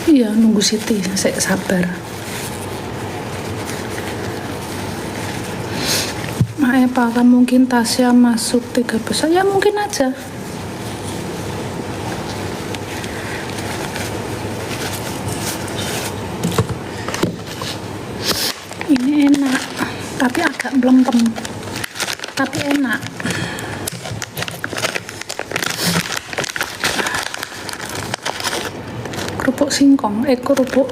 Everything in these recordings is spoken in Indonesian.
Iya, nunggu Siti, saya sabar. Apakah mungkin Tasya masuk 3 besar? Ya mungkin aja. Ini enak, tapi agak melempem. Tapi enak. Kerupuk singkong, kerupuk.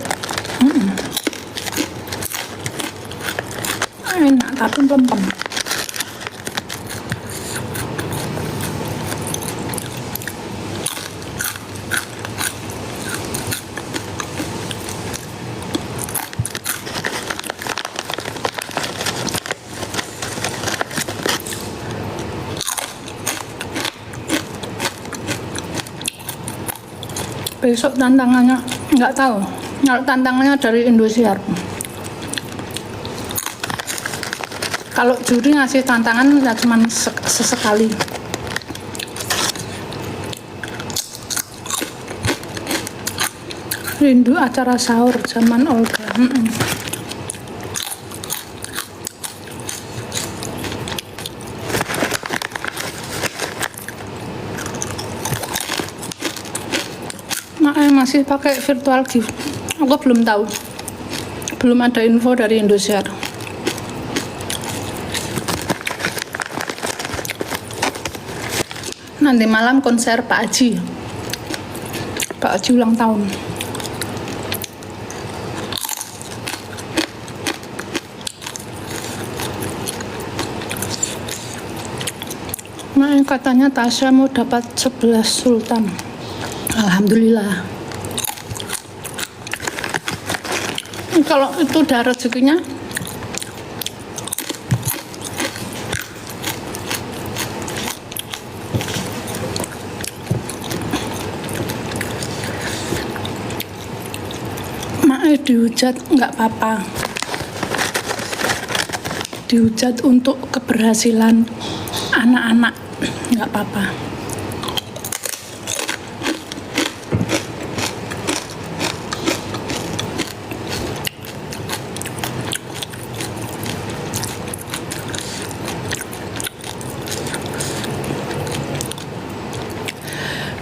Enak, tapi melempem. Besok tantangannya nggak tahu. Kalau tantangannya dari Indosiar. Kalau juri ngasih tantangan ya cuma sesekali. Rindu acara sahur zaman Olga. Masih pakai virtual gift. Aku belum tahu. Belum ada info dari Indosiar. Nanti malam konser Pak Aji. Pak Aji ulang tahun. Katanya Tasya mau dapat 11 sultan. Alhamdulillah. Kalau itu udah rezekinya, dihujat nggak apa-apa. Dihujat untuk keberhasilan anak-anak nggak apa-apa.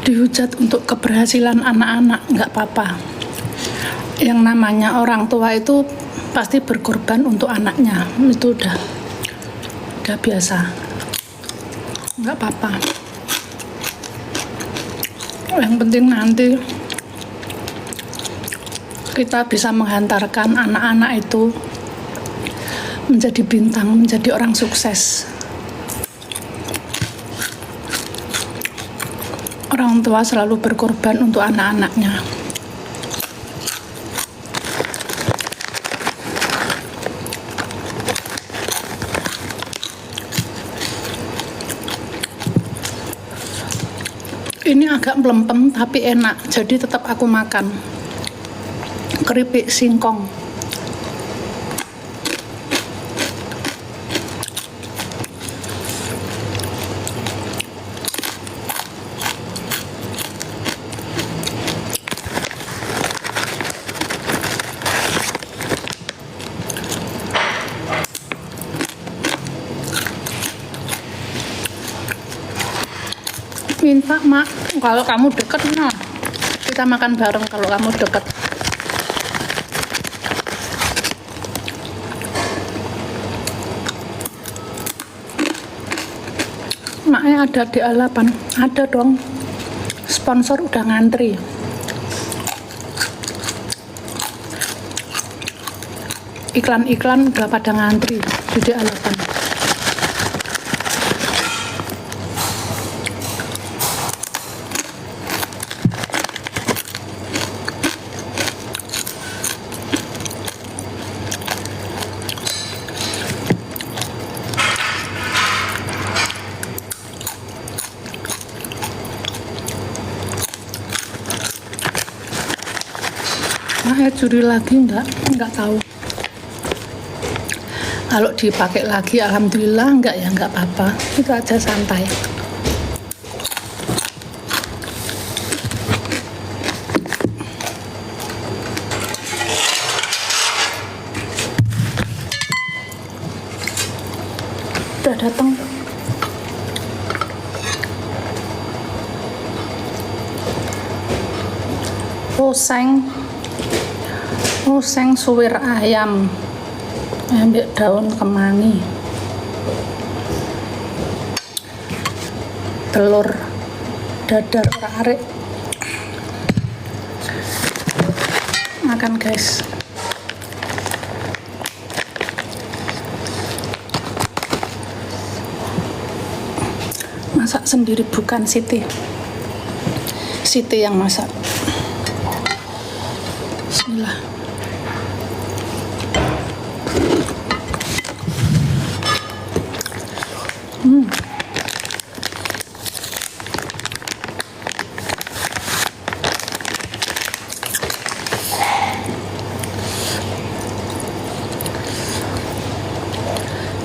Dihujat untuk keberhasilan anak-anak nggak apa-apa. Yang namanya orang tua itu pasti berkorban untuk anaknya, itu udah biasa, nggak apa-apa. Yang penting nanti kita bisa menghantarkan anak-anak itu menjadi bintang, menjadi orang sukses. Orang tua selalu berkorban untuk anak-anaknya. Ini agak melempem tapi enak, jadi tetap aku makan. Keripik singkong. Minta mak, kalau kamu deket, nah kita makan bareng kalau kamu deket. Maknya ada di A8, ada dong. Sponsor udah ngantri. Iklan-iklan udah pada ngantri di A8. Curi lagi enggak tahu. Kalau dipakai lagi alhamdulillah, enggak ya enggak apa-apa, itu aja santai. datang. Oseng suwir ayam ambil daun kemangi, telur dadar arek. Makan guys. Masak sendiri, bukan Siti yang masak. Bismillah.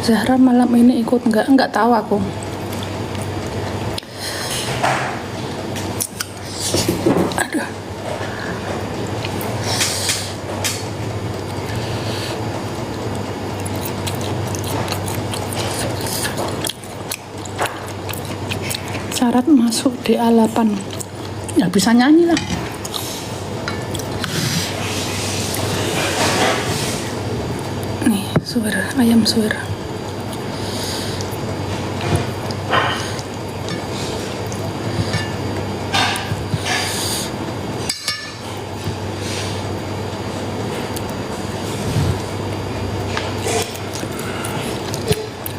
Zahra malam ini ikut enggak tahu aku. Aduh. Syarat masuk DA8 ya bisa nyanyi lah. Nih suwir ayam suwir.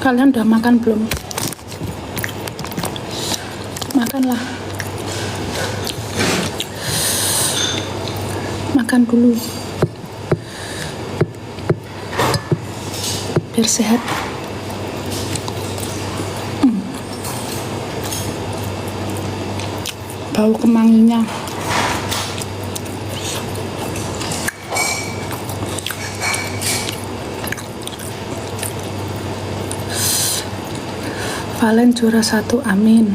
Kalian udah makan belum? Makanlah. Makan dulu. Biar sehat. Bau kemanginya. Valen juara 1, amin.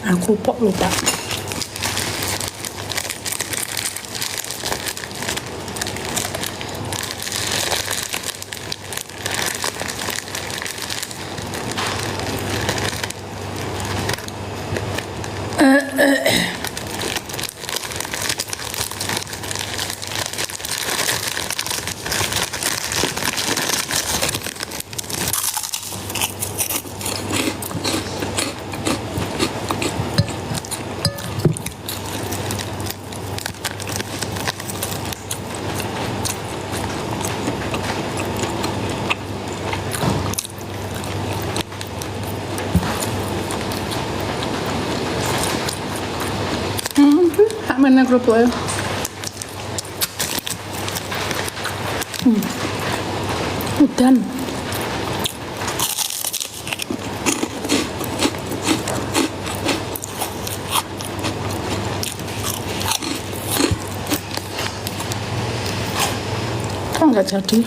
Aku kok lupa. Mana kerupuk ya? Udan. Kok nggak jadi?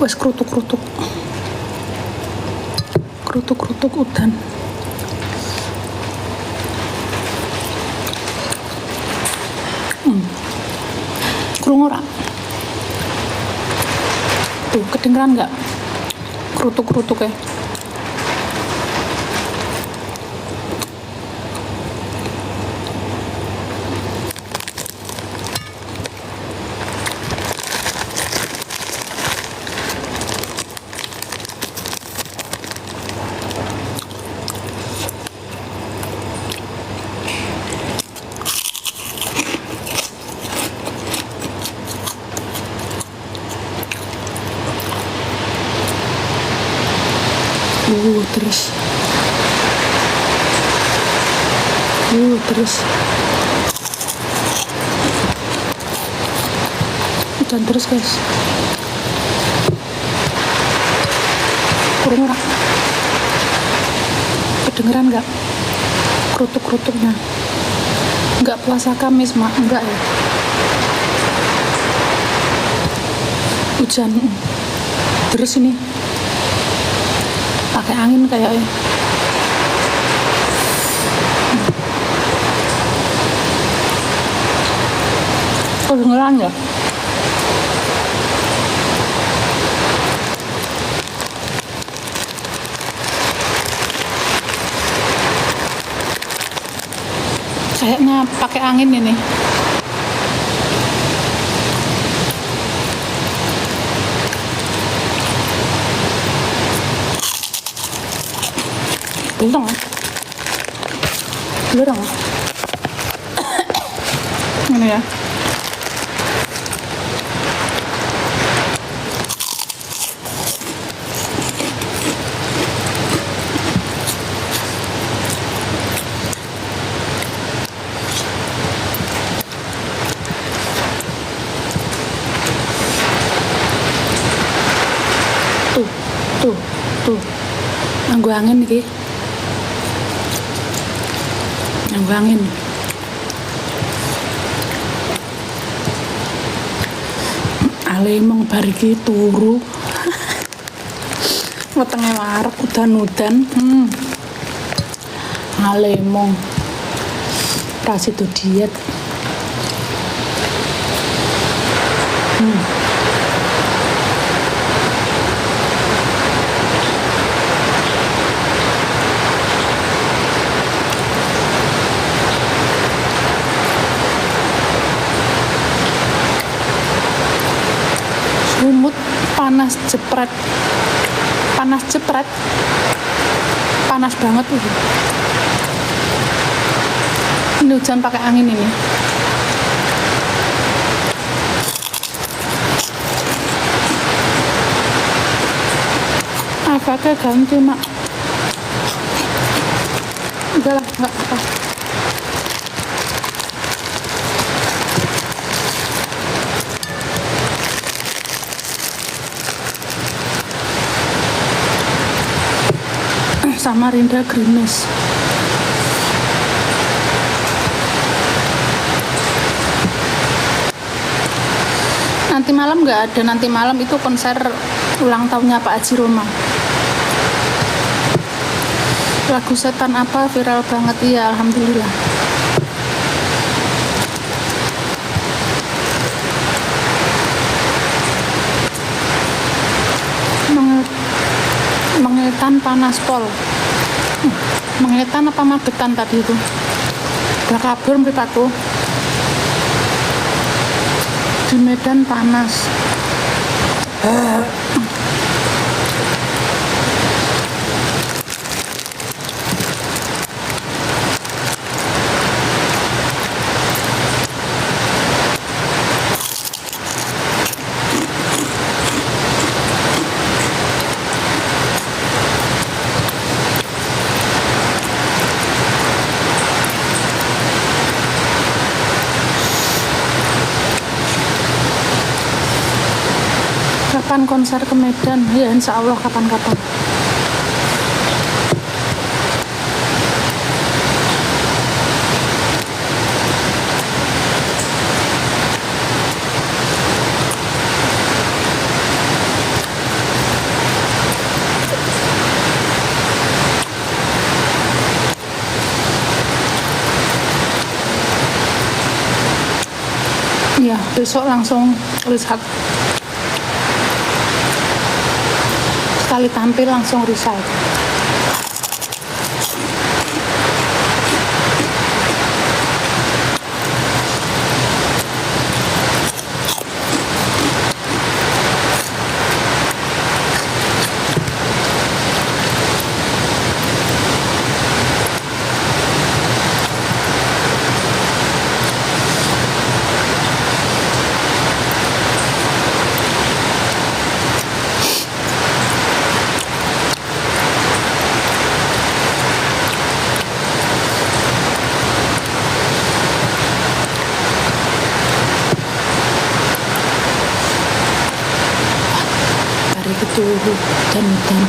Wes kerutuk-kerutuk. Kerutuk-kerutuk udan. Krungu ora? Tuh, kedengeran nggak? Kerutuk-kerutuknya. Terus hujan terus guys. Kurang kedengeran nggak kerutuk-kerutuknya? Nggak puasa Kamis mak, enggak ya, hujan terus ini pakai angin kayaknya. Kedengeran ya? Kayaknya pakai angin ini. Belum ini ya. Tuh nganggo angin iki, nganggo angin. Alemong bar iki turu wetenge wareg udan-udan. Alemong pas itu diet. Sumut panas jepret, panas banget tuh. Ini hujan pakai angin ini. Apakah ganti mak? Udah lah, nggak apa. Samarinda Grimes. Nanti malam nggak ada, nanti malam itu konser ulang tahunnya Pak Haji Roma. Lagu setan apa viral banget? Iya, alhamdulillah. Mengetan panas pol. Mengetan apa magetan tadi itu? Udah kabur meripatku. Di Medan panas. Kapan konser ke Medan? Ya insya Allah kapan-kapan. Ya besok langsung lihat. Sekali tampil langsung resign. kayak gitu hujan-hujan.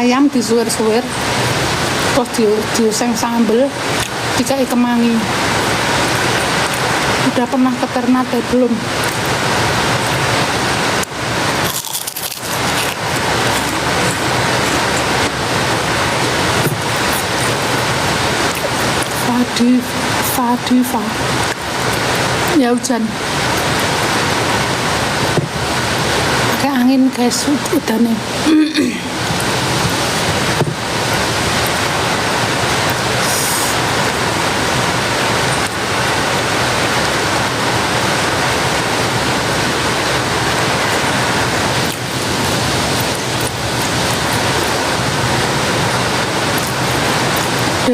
Ayam disuwir-suwir terus diuseng sambel dikai kemangi. Udah pernah ke Ternate belum? Fadiva ya hujan pakai angin guys udannya.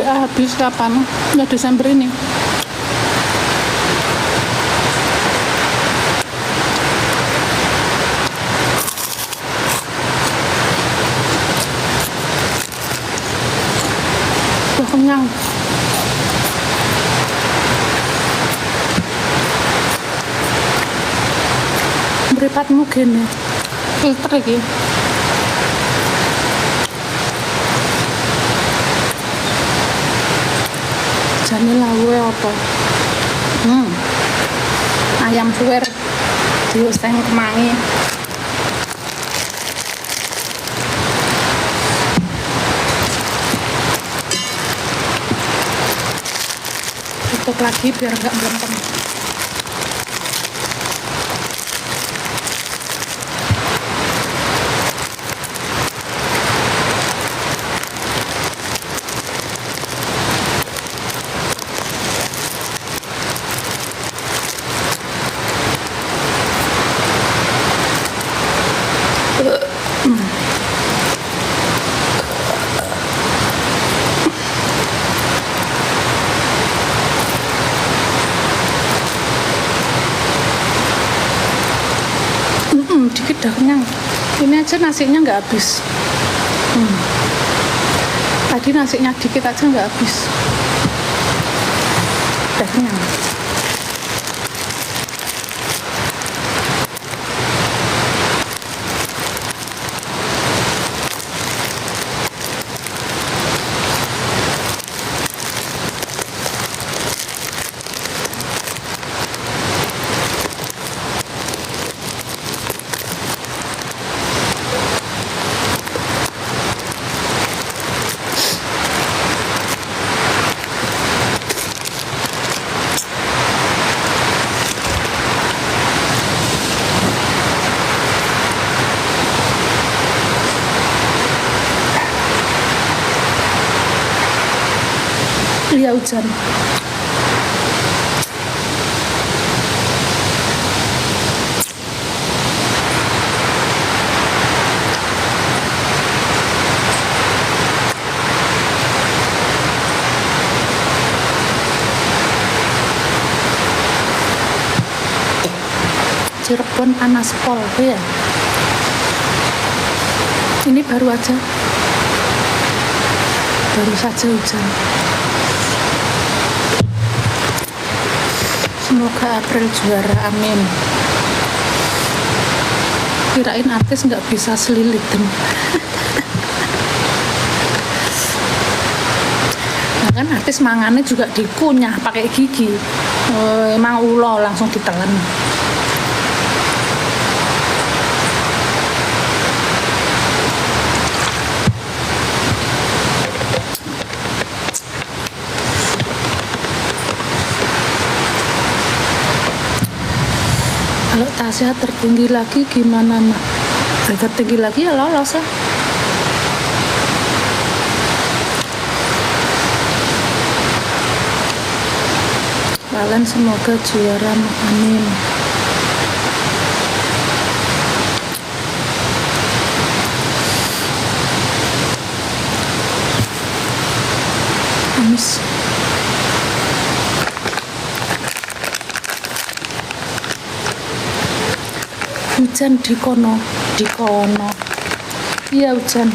Habis kapan? Ya Desember ini. Udah kenyang. Beripatmu gini filter lagi. Jane lawe apa? Ayam suwir diuseng kemangi. Tutup lagi biar nggak melempem. Dikit dah kenyang. Ini aja nasinya nggak habis. Tadi nasinya dikit aja nggak habis. Udah kenyang. Iya hujan. Cirebon panas pol ya. Ini baru saja hujan. Semoga April juara, amin. Kirain artis nggak bisa selilitin. Nah kan artis mangannya juga dikunyah pakai gigi. Emang ulo langsung ditelan. nasihat tertinggi lagi gimana nak? Tertinggi lagi ya lolos lah. Kalian semoga juara, amin. Amis. Hujan di kono. Iya hujan.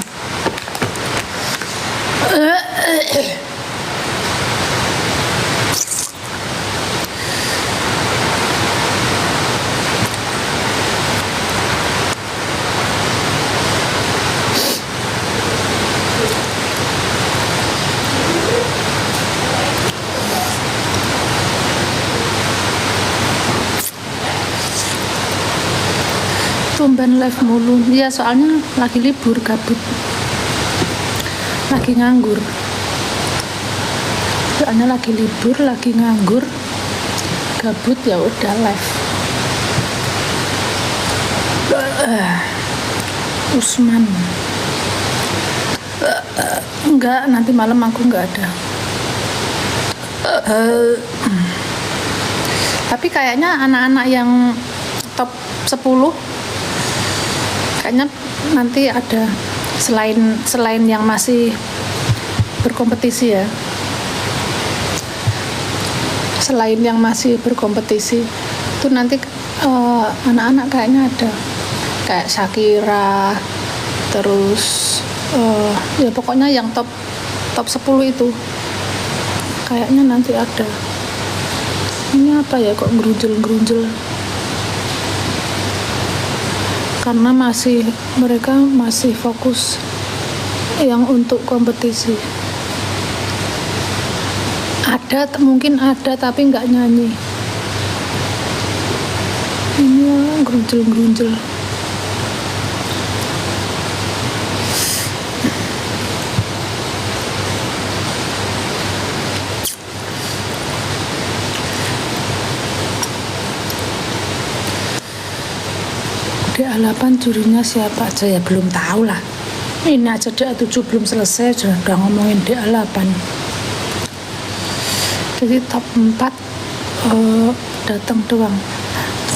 Tumben live mulu. Ya soalnya lagi libur, gabut, lagi nganggur. Soalnya lagi libur, lagi nganggur, gabut, ya udah live. Usman enggak, nanti malam aku enggak ada. Tapi kayaknya anak-anak yang top 10 kayaknya nanti ada, selain yang masih berkompetisi ya, selain yang masih berkompetisi itu nanti anak-anak kayaknya ada kayak Shakira, terus ya pokoknya yang top 10 itu kayaknya nanti ada. Ini apa ya, kok gerunjel karena mereka masih fokus yang untuk kompetisi. Mungkin ada tapi nggak nyanyi. Ini ya, gerunjel. DA8 jurinya siapa aja ya, belum tahu lah. Ini aja DA7 belum selesai udah ngomongin DA8. Jadi top 4 datang doang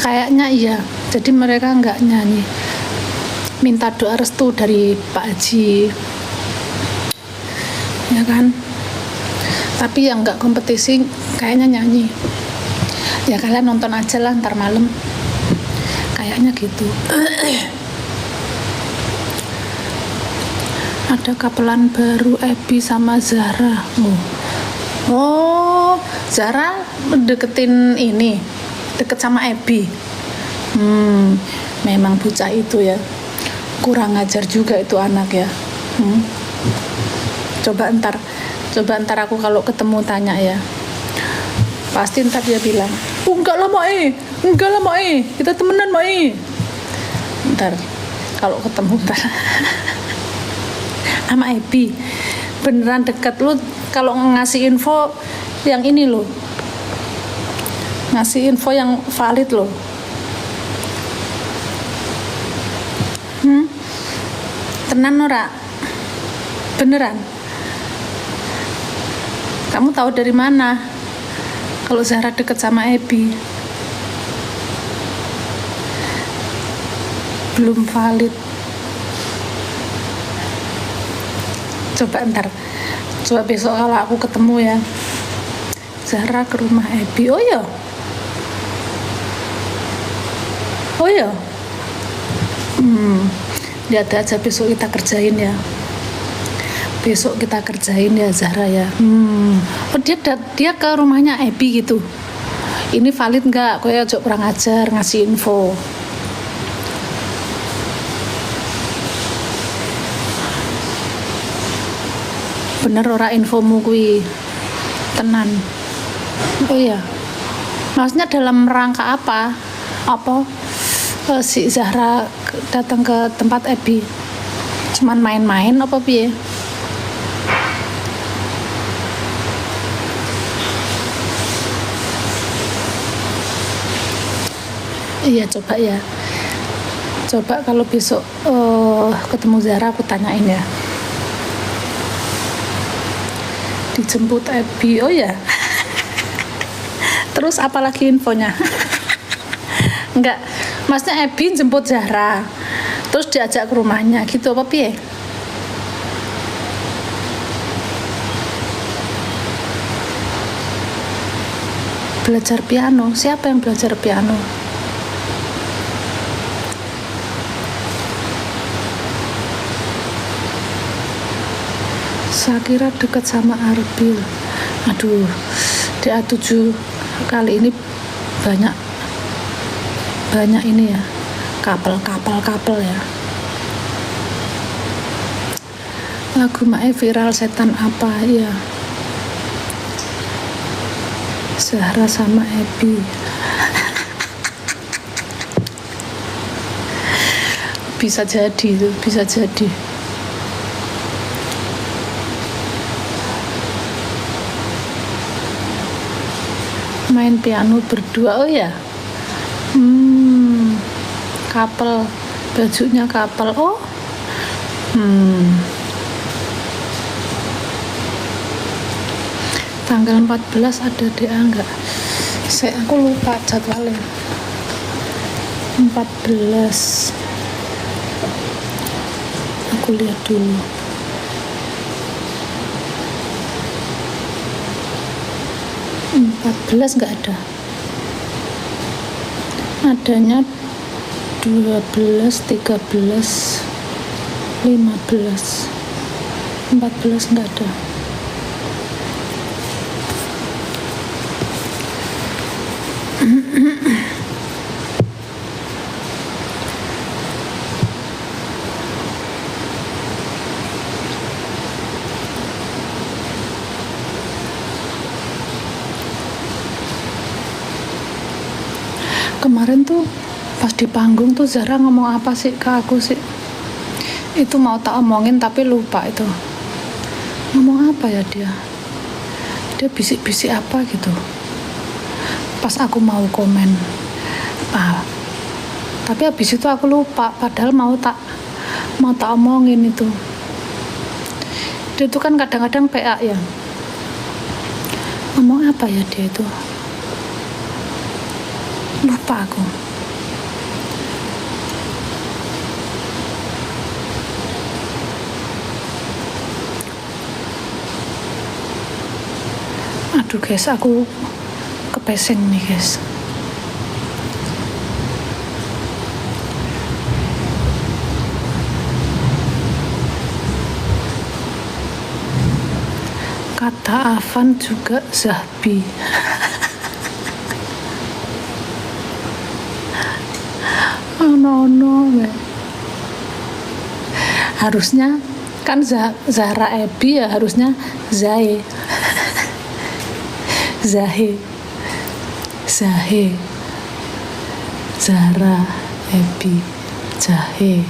kayaknya. Iya, jadi mereka nggak nyanyi, minta doa restu dari Pak Haji ya kan. Tapi yang nggak kompetisi kayaknya nyanyi. Ya kalian nonton aja lah ntar malam, kayaknya gitu. Ada kapelan baru, Ebi sama Zahra. Oh, Zahra deket sama Ebi. Memang bocah itu ya, kurang ajar juga itu anak ya. Coba ntar aku kalau ketemu tanya ya, pasti ntar dia bilang, enggak lah Mae, kita temenan Mae. Ntar kalau ketemu sama Ebi beneran deket. Lu kalau ngasih info yang ini lo, ngasih info yang valid lo. Tenan ora? Beneran? Kamu tahu dari mana kalau Zahra deket sama Ebi? Belum valid. Coba besok kalau aku ketemu ya, Zahra ke rumah Ebi. Oh ya, lihat aja besok kita kerjain ya. Zahra ya. Oh dia ke rumahnya Ebi gitu. Ini valid nggak? Kowe aja kurang ajar ngasih info. Bener ora infomu kui? Tenan. Oh iya, maksudnya dalam rangka apa si Zahra datang ke tempat Ebi? Cuman main-main apa piye? Iya, coba ya. Coba kalau besok ketemu Zara aku tanyain ya. Dijemput Ebi, oh ya. Terus apalagi infonya? Enggak, maksudnya Ebi jemput Zara, terus diajak ke rumahnya gitu apa piye? Belajar piano, siapa yang belajar piano? Shakira dekat sama Arbil. Aduh, DA7 kali ini banyak ini ya, kapal ya. Lagu Mae viral setan apa ya? Zahra sama Ebi. Bisa jadi itu, bisa jadi. Main piano berdua, oh ya. Couple, bajunya couple. Oh. Tanggal 14 ada DA enggak? Aku lupa jadwalnya. 14. Aku lihat dulu. Enggak ada. Adanya 12, 13, 15. 14 enggak ada. Kemarin tuh pas di panggung tuh Zara ngomong apa sih ke aku sih? Itu mau tak omongin tapi lupa itu. Ngomong apa ya dia? Dia bisik-bisik apa gitu. Pas aku mau komen. Tapi habis itu aku lupa, padahal mau tak omongin itu. Dia itu kan kadang-kadang PA ya. Ngomong apa ya dia itu? Lupa aku. Aduh guys, aku kepeseng nih guys. Kata Afan juga Zahbi. No. Harusnya kan Zahra Ebi ya, harusnya Zahe. Zahra Ebi Zahe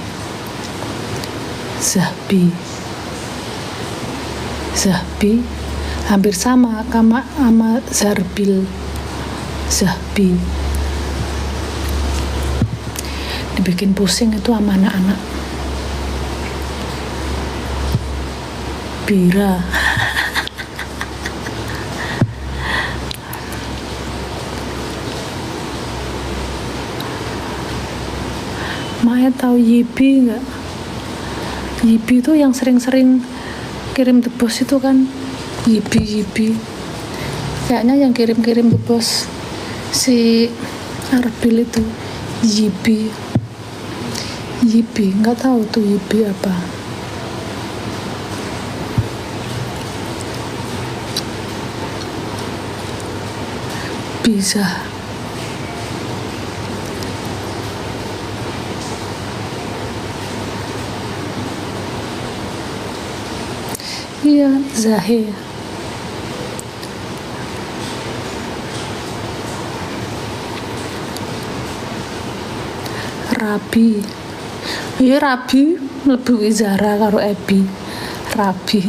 Zahbi hampir sama Zarbil Zahbi. Dibikin pusing itu sama anak-anak. Bira. Maya tahu Yibi nggak? Yibi itu yang sering-sering kirim The Boss itu kan. Yibi. Kayaknya yang kirim-kirim The Boss si Arbil itu Yibi, nggak tahu tuh Yibi apa. Bisa. Iya, Zahe. Rabi. Iya Rabi mlebu Zara karo Ebi. Rabi.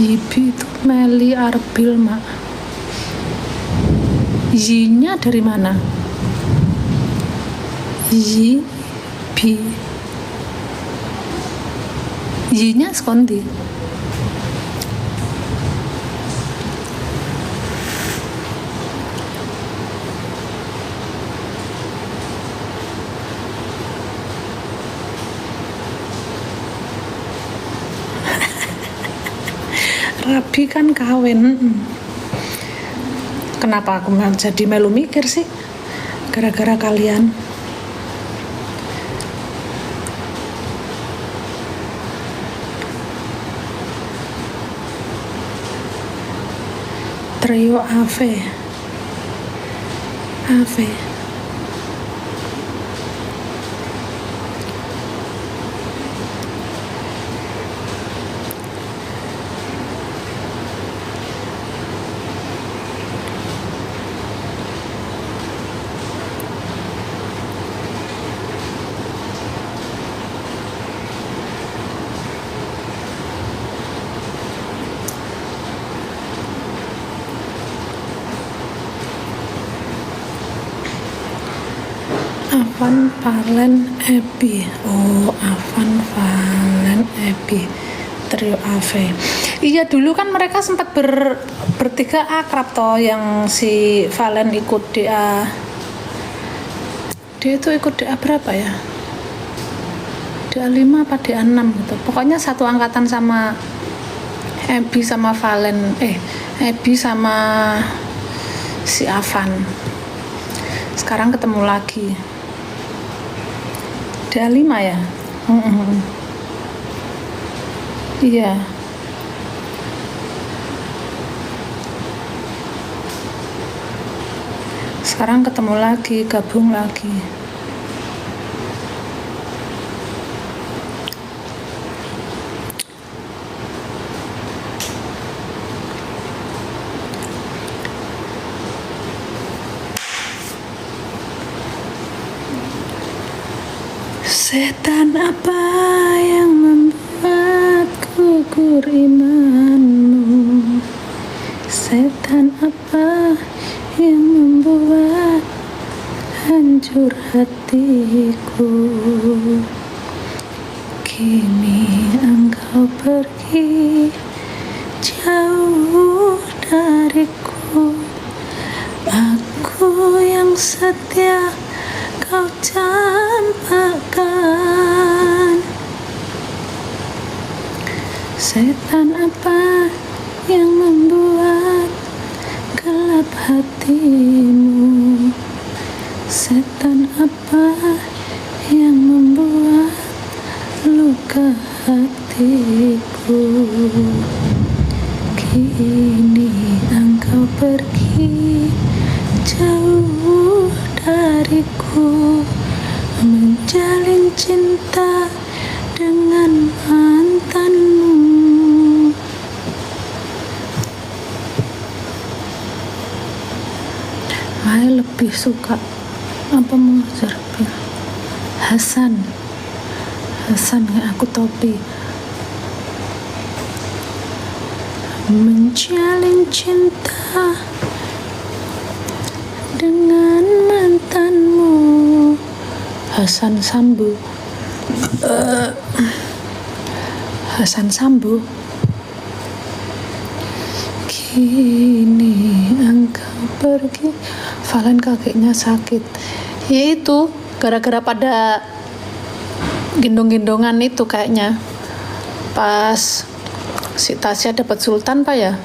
Yibi itu Meli Arbil, Mak. Y-nya dari mana? Yibi. Y-nya sekondi. Rabi kan kawin. Kenapa aku jadi melu mikir sih? Gara-gara kalian. Trio Ave. Avan, Valen, Ebi. Oh, Avan, Valen, Ebi. Trio Ave. Iya, dulu kan mereka sempat bertiga akrab toh, yang si Valen ikut DA. Dia itu ikut DA berapa ya? DA 5 apa DA 6 gitu. Pokoknya satu angkatan sama Ebi sama Valen. Ebi sama si Avan. Sekarang ketemu lagi. DA 5 ya? Iya. Sekarang ketemu lagi, gabung lagi. Setan apa yang membuat gugur imanmu? Setan apa yang membuat hancur hatiku? Kini engkau pergi jauh dariku. Aku yang setia kau campakkan. Setan apa yang membuat gelap hatimu? Setan apa yang membuat luka hatiku? Kini engkau pergi jauh dariku, menjalin cinta dengan mantanmu. Saya lebih suka apa mengajar Hasan kayak aku topi. Menjalin cinta dengan mantanmu. Hasan Sambu. Kini engkau pergi. Valen kakinya sakit. Ya itu gara-gara pada gendong-gendongan itu kayaknya. Pas si Tasya dapat Sultan Pak ya,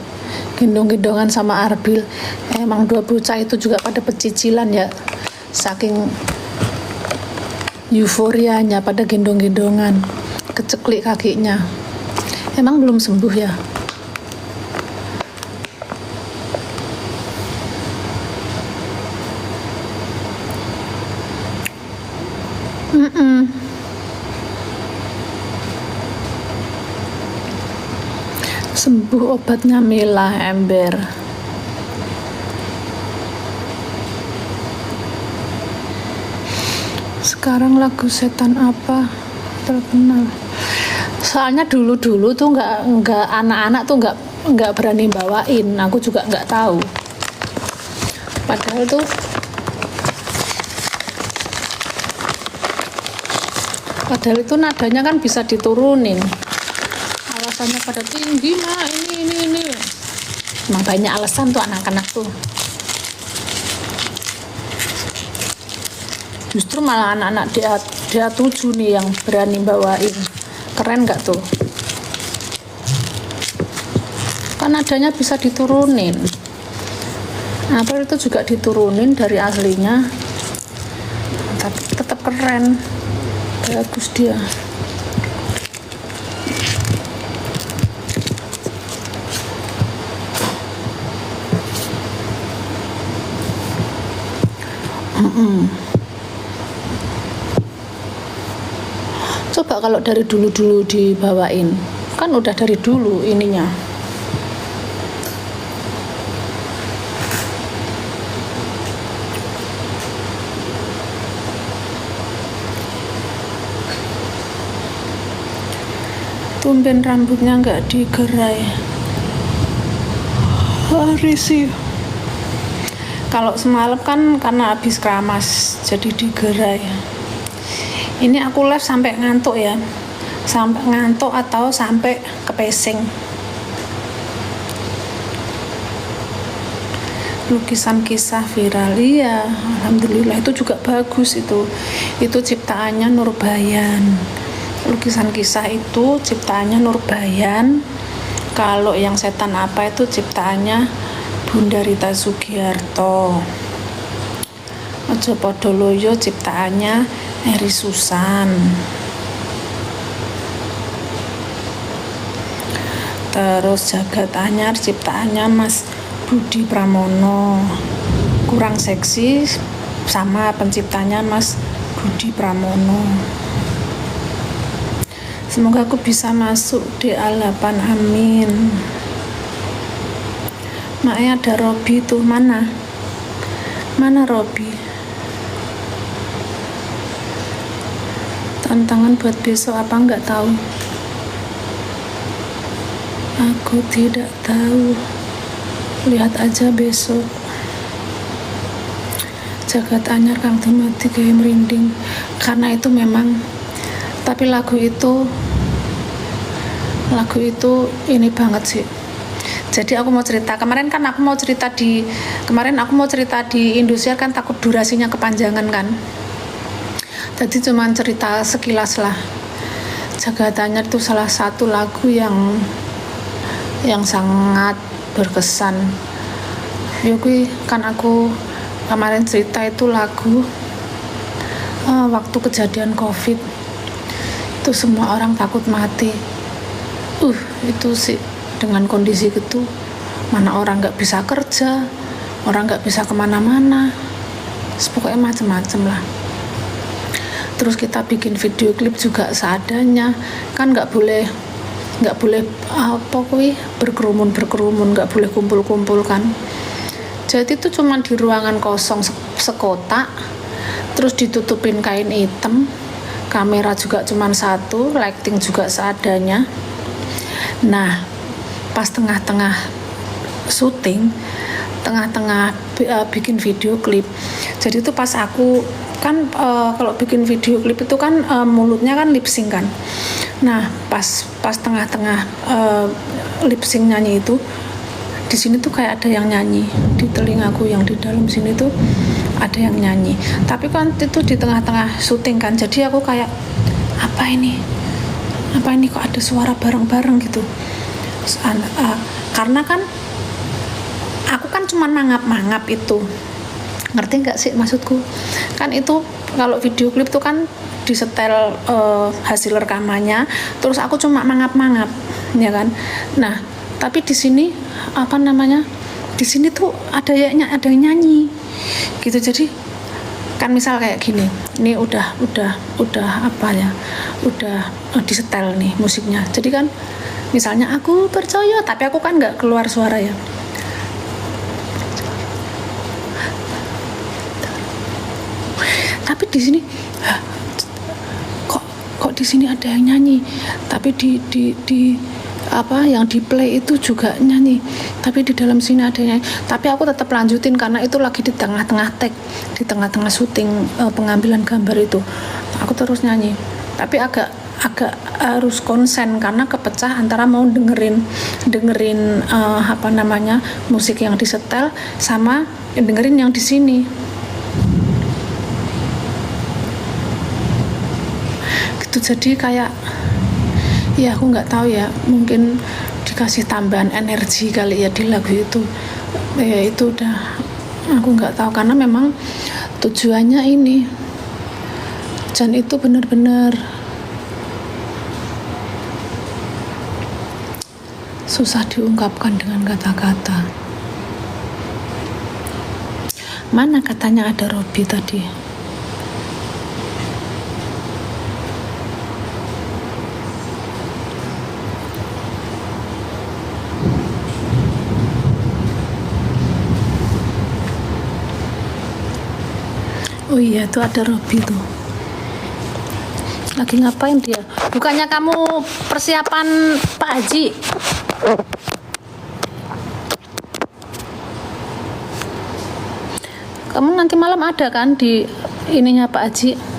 gendong-gendongan sama Arbil. Emang dua bocah itu juga pada pecicilan ya, saking euforianya pada gendong-gendongan, keceklik kakinya. Emang belum sembuh ya? Sembuh obatnya Mila ember. Sekarang lagu setan apa terkenal? Soalnya dulu tuh nggak anak-anak tuh nggak berani bawain, aku juga nggak tahu. Padahal itu nadanya kan bisa diturunin. Alasannya pada tinggi mah ini. Emang banyak alasan tuh anak-anak tuh. Justru malah anak-anak dia 7 nih yang berani bawain. Keren nggak tuh? Kan nadanya bisa diturunin. Apa itu juga diturunin dari aslinya, tapi tetap keren, bagus dia. Coba kalau dari dulu dibawain, kan udah dari dulu ininya. Tumben rambutnya nggak digerai. Risih. Kalau semalam kan karena habis keramas jadi digerai. Ini aku live sampai ngantuk ya, sampai ngantuk atau sampai kepesing. Lukisan kisah viral, iya, alhamdulillah itu juga bagus itu ciptaannya Nurbayan. Lukisan kisah itu ciptaannya Nurbayan. Kalau yang setan apa itu ciptaannya Bunda Rita Sugiarto. Ojo Podoloyo ciptaannya Eri Susan. Terus Jagat Anyar ciptaannya Mas Budi Pramono. Kurang seksi sama penciptanya Mas Budi Pramono. Semoga aku bisa masuk DA8, amin. Makanya ada Robi tuh, mana Robi? Tantangan buat besok apa nggak tahu. Aku tidak tahu. Lihat aja besok. Jagat Anyar Kang Dumadi kayak merinding. Karena itu memang, tapi lagu itu ini banget sih. Jadi aku mau cerita, kemarin aku mau cerita di Indosiar kan takut durasinya kepanjangan kan. Jadi cuman cerita sekilas lah. Jagat Anyar itu salah satu lagu yang sangat berkesan. Yuk kan aku kemarin cerita itu lagu waktu kejadian COVID itu semua orang takut mati. Itu sih dengan kondisi gitu, mana orang nggak bisa kerja, orang nggak bisa kemana-mana, pokoknya macem-macem lah. Terus kita bikin video klip juga seadanya, kan nggak boleh berkerumun, nggak boleh kumpul kan. Jadi itu cuma di ruangan kosong sekotak, terus ditutupin kain hitam, kamera juga cuma satu, lighting juga seadanya. Nah, pas tengah-tengah syuting, tengah-tengah bikin video klip, jadi itu pas aku kan kalau bikin video klip itu kan mulutnya kan lip sync kan. Nah, pas tengah-tengah lip sync nyanyi itu, di sini tuh kayak ada yang nyanyi di telingaku, yang di dalam sini tuh ada yang nyanyi. Tapi kan itu di tengah-tengah syuting kan, jadi aku kayak apa ini kok ada suara bareng-bareng gitu. Karena kan aku kan cuma mangap-mangap itu, ngerti nggak sih maksudku? Kan itu kalau video klip tuh kan disetel hasil rekamannya, terus aku cuma mangap-mangap, ya kan? Nah, tapi di sini di sini tuh ada yang nyanyi, gitu. Jadi kan misal kayak gini, ini udah disetel nih musiknya. Jadi kan misalnya aku percaya, tapi aku kan nggak keluar suara ya. Tapi di sini kok di sini ada yang nyanyi, tapi di apa yang di play itu juga nyanyi, tapi di dalam sini ada nyanyi, tapi aku tetap lanjutin karena itu lagi di tengah-tengah take, di tengah-tengah syuting pengambilan gambar itu aku terus nyanyi, tapi agak harus konsen karena kepecah antara mau dengerin apa namanya musik yang disetel sama dengerin yang di sini gitu. Jadi kayak ya aku nggak tahu ya, mungkin dikasih tambahan energi kali ya di lagu itu, ya itu udah aku nggak tahu karena memang tujuannya ini dan itu benar-benar susah diungkapkan dengan kata-kata. Mana katanya ada Robby tadi? Oh iya, tuh ada Robby tuh. Lagi ngapain dia? Bukannya kamu persiapan Pak Haji? Kamu nanti malam ada kan di ininya Pak Haji?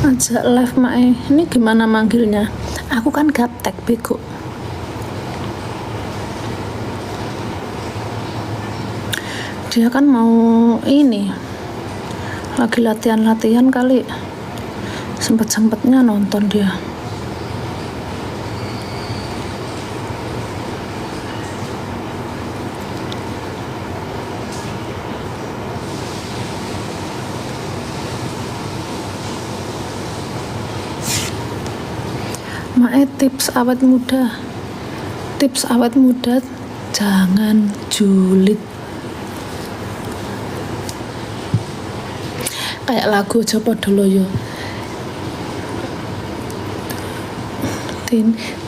Ajak live Mae. Ini gimana manggilnya? Aku kan gaptek bego. Dia kan mau ini lagi latihan kali, sempet-sempetnya nonton dia. Mae, tips awet muda jangan julid. Kayak lagu Jopo Doloyo,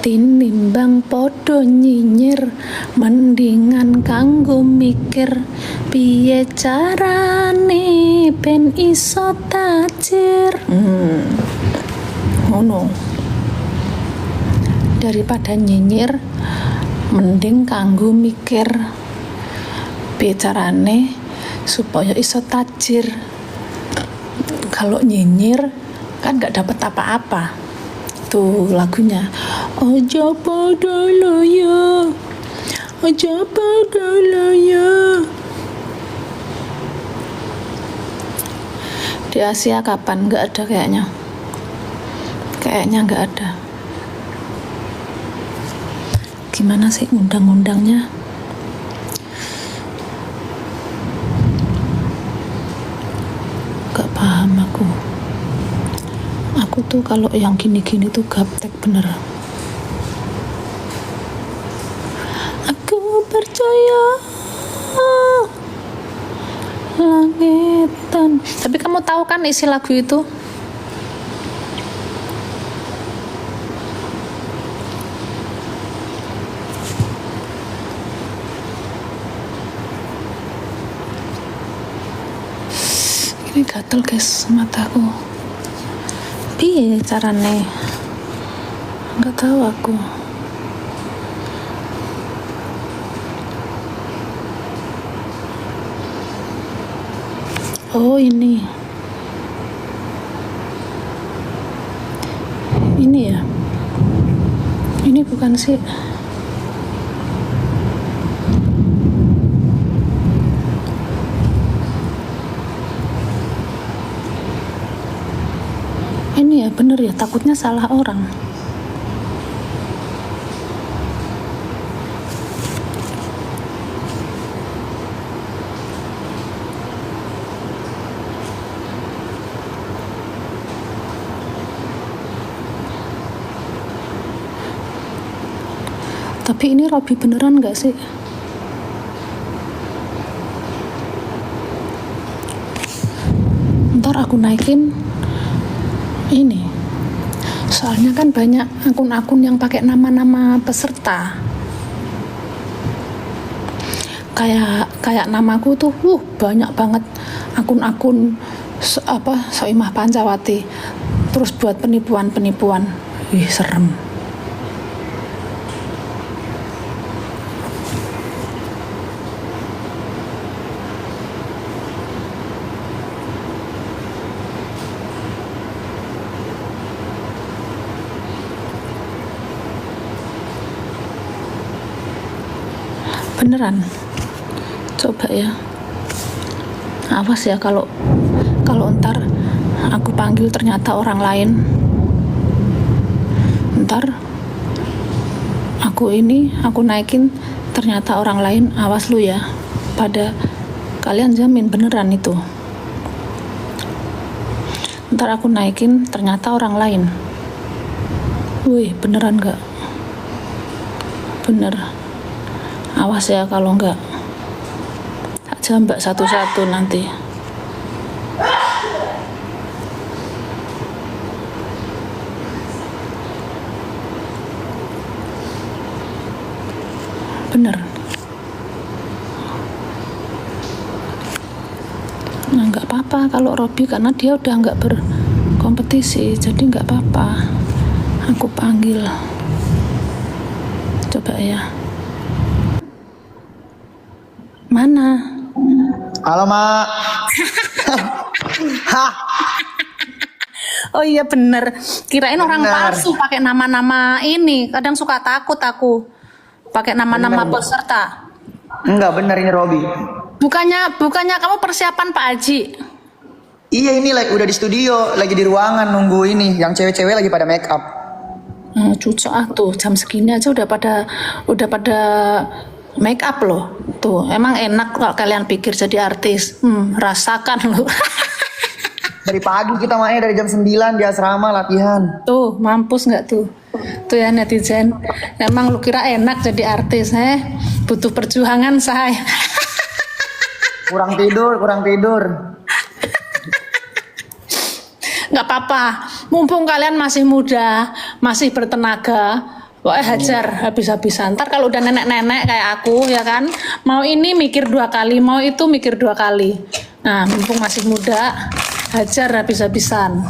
tinimbang podo nyinyir mendingan kanggo mikir piye carane ben iso tajir. Ngono. Daripada nyinyir mending kanggo mikir piye carane supaya iso tajir. Kalau nyinyir kan nggak dapat apa-apa. Tuh lagunya. Ojo podo loyo, ojo podo loyo. Di Asia kapan? Nggak ada kayaknya. Kayaknya nggak ada. Gimana sih undang-undangnya? Gak paham aku tuh kalau yang gini-gini tuh gaptek bener. Aku percaya langitan. Tapi kamu tahu kan isi lagu itu? Ini gatel guys mataku. Piye carane? Nggak tahu aku. Oh ini ya. Ini bukan sih. Ini ya bener ya, takutnya salah orang. Tapi ini Robby beneran gak sih? Ntar aku naikin Ini soalnya kan banyak akun-akun yang pakai nama-nama peserta. Kayak namaku tuh banyak banget akun-akun Soimah Pancawati, terus buat penipuan. Serem. Beneran. Coba ya, awas ya kalau ntar aku panggil ternyata orang lain, ntar aku naikin ternyata orang lain, awas lu ya. Pada kalian jamin beneran itu, ntar aku naikin ternyata orang lain. Wih, beneran gak? Bener. Awas ya kalau enggak, jambak satu-satu nanti. Bener. Nah, nggak apa-apa kalau Robi, karena dia udah nggak berkompetisi, jadi nggak apa-apa. Aku panggil. Coba ya. Mana? Halo, Mak. Oh iya bener. Kirain orang palsu pakai nama-nama ini. Kadang suka takut aku pakai nama-nama peserta. Enggak, bener ini Robi. Bukannya kamu persiapan Pak Haji? Iya, ini udah di studio, lagi di ruangan nunggu ini. Yang cewek-cewek lagi pada make up. Cucok tuh jam segini aja udah pada make up loh. Tuh, emang enak kalau kalian pikir jadi artis. Rasakan loh. Dari pagi kita mainnya dari jam 9 di asrama latihan. Tuh, mampus nggak tuh? Tuh ya netizen. Emang lu kira enak jadi artis, butuh perjuangan, say. Kurang tidur. Nggak apa-apa. Mumpung kalian masih muda, masih bertenaga, hajar habis-habisan. Ntar kalau udah nenek-nenek kayak aku, ya kan, mau ini mikir 2 kali, mau itu mikir 2 kali. Nah, mumpung masih muda, hajar habis-habisan.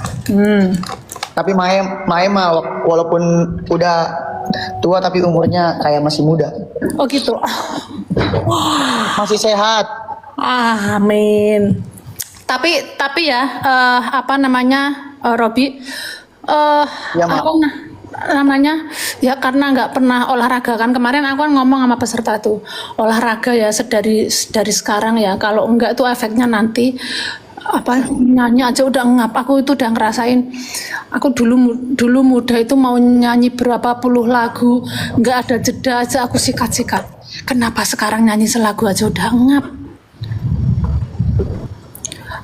Tapi Mae mah walaupun udah tua tapi umurnya kayak masih muda. Oh gitu. Masih sehat. Amin. Tapi ya, Robi, Ya, Mak. aku ya karena nggak pernah olahraga kan. Kemarin aku kan ngomong sama peserta tuh, olahraga ya dari sekarang ya, kalau enggak tuh efeknya nanti nyanyi aja udah ngap. Aku itu udah ngerasain, aku dulu muda itu mau nyanyi berapa puluh lagu nggak ada jeda aja aku sikat. Kenapa sekarang nyanyi selagu aja udah ngap?